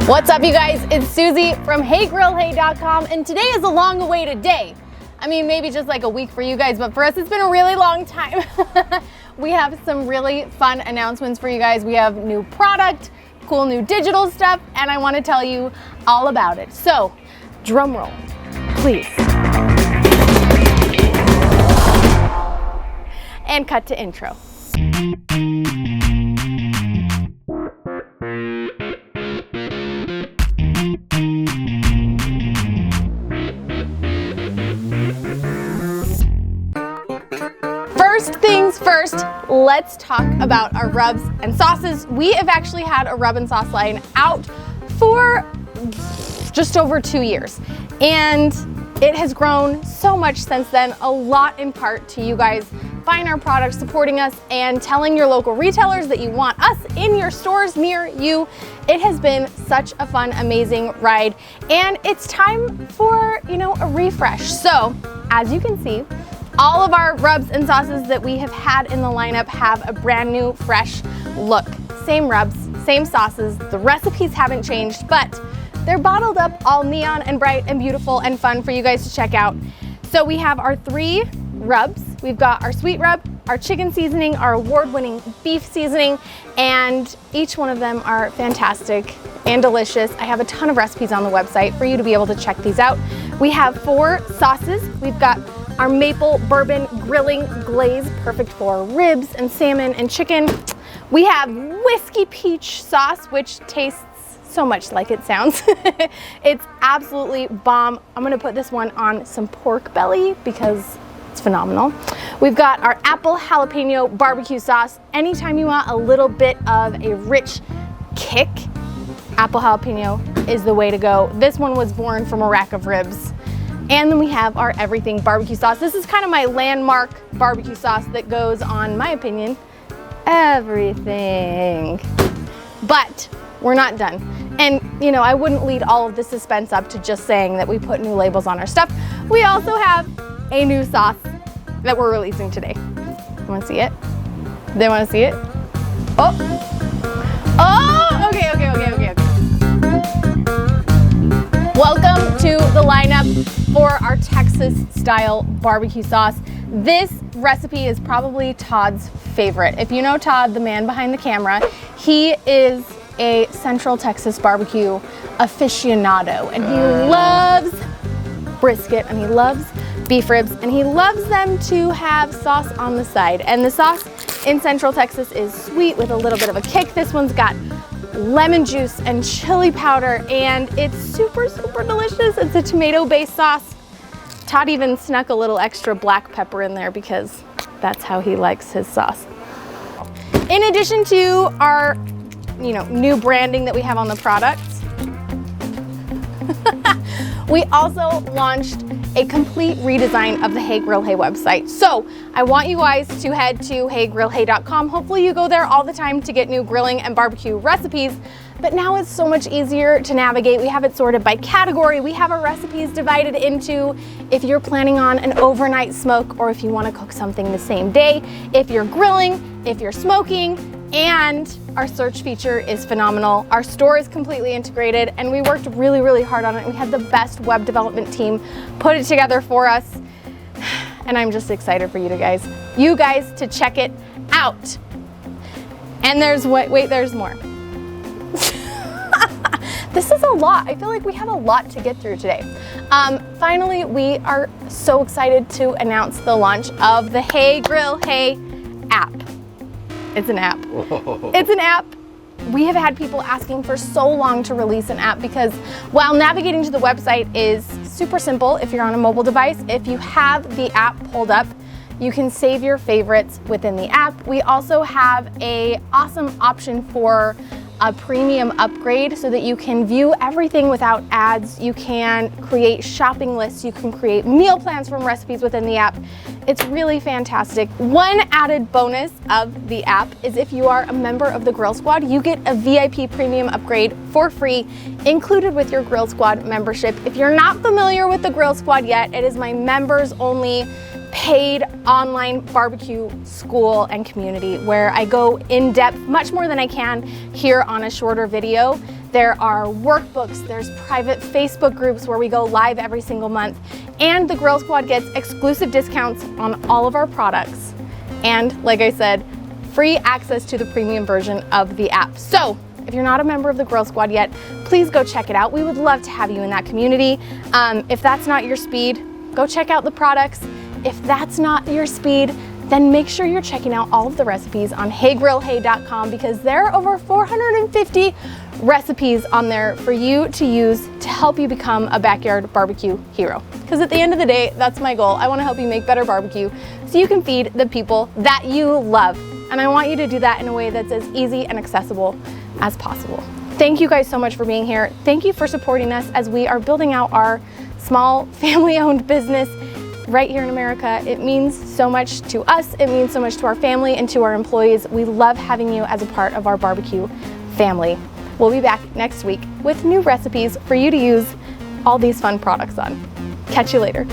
What's up, you guys? It's Susie from HeyGrillHey.com, and today is a long-awaited day. I mean, maybe just like a week for you guys, but for us, it's been a really long time. We have some really fun announcements for you guys. We have new product, cool new digital stuff, and I want to tell you all about it. So, drum roll, please. And cut to intro. First things first, let's talk about our rubs and sauces. We have actually had a rub and sauce line out for just over 2 years, and it has grown so much since then, a lot in part to you guys buying our products, supporting us, and telling your local retailers that you want us in your stores near you. It has been such a fun, amazing ride, and it's time for, a refresh. So, as you can see, all of our rubs and sauces that we have had in the lineup have a brand new, fresh look. Same rubs, same sauces, the recipes haven't changed, but they're bottled up all neon and bright and beautiful and fun for you guys to check out. So we have our 3 rubs. We've got our sweet rub, our chicken seasoning, our award-winning beef seasoning, and each one of them are fantastic and delicious. I have a ton of recipes on the website for you to be able to check these out. We have 4 sauces. We've got our maple bourbon grilling glaze, perfect for ribs and salmon and chicken. We have whiskey peach sauce, which tastes so much like it sounds. It's absolutely bomb. I'm gonna put this one on some pork belly because it's phenomenal. We've got our apple jalapeno barbecue sauce. Anytime you want a little bit of a rich kick, apple jalapeno is the way to go. This one was born from a rack of ribs. And then we have our everything barbecue sauce. This is kind of my landmark barbecue sauce that goes on, my opinion, everything. But we're not done. And I wouldn't lead all of the suspense up to just saying that we put new labels on our stuff. We also have a new sauce that we're releasing today. You wanna see it? They wanna see it? Oh, okay. Welcome to the lineup for our Texas style barbecue sauce. This recipe is probably Todd's favorite. If you know Todd, the man behind the camera, he is a Central Texas barbecue aficionado, and he loves brisket, and he loves beef ribs, and he loves them to have sauce on the side. And the sauce in Central Texas is sweet with a little bit of a kick. This one's got lemon juice and chili powder, and it's super, super delicious. It's a tomato-based sauce. Todd even snuck a little extra black pepper in there because that's how he likes his sauce. In addition to our, new branding that we have on the products, we also launched a complete redesign of the Hey Grill Hey website. So I want you guys to head to HeyGrillHey.com. Hopefully you go there all the time to get new grilling and barbecue recipes, but now it's so much easier to navigate. We have it sorted by category. We have our recipes divided into if you're planning on an overnight smoke or if you want to cook something the same day, if you're grilling, if you're smoking, and our search feature is phenomenal. Our store is completely integrated, and we worked really, really hard on it. We had the best web development team put it together for us, and I'm just excited for you guys to check it out. And there's there's more. This is a lot. I feel like we have a lot to get through today. Finally, we are so excited to announce the launch of the Hey Grill Hey app. It's an app. It's an app. We have had people asking for so long to release an app because while navigating to the website is super simple if you're on a mobile device, if you have the app pulled up, you can save your favorites within the app. We also have an awesome option for a premium upgrade so that you can view everything without ads. You can create shopping lists. You can create meal plans from recipes within the app. It's really fantastic. One added bonus of the app is if you are a member of the Grill Squad, you get a VIP premium upgrade for free included with your Grill Squad membership. If you're not familiar with the Grill Squad yet, it is my members only paid online barbecue school and community where I go in depth much more than I can here on a shorter video. There are workbooks, there's private Facebook groups where we go live every single month, and the Grill Squad gets exclusive discounts on all of our products. And like I said, free access to the premium version of the app. So if you're not a member of the Grill Squad yet, please go check it out. We would love to have you in that community. If that's not your speed, go check out the products. If that's not your speed, then make sure you're checking out all of the recipes on heygrillhey.com, because there are over 450 recipes on there for you to use to help you become a backyard barbecue hero. Because at the end of the day, that's my goal. I want to help you make better barbecue so you can feed the people that you love. And I want you to do that in a way that's as easy and accessible as possible. Thank you guys so much for being here. Thank you for supporting us as we are building out our small family-owned business right here in America. It means so much to us. It means so much to our family and to our employees. We love having you as a part of our barbecue family. We'll be back next week with new recipes for you to use all these fun products on. Catch you later.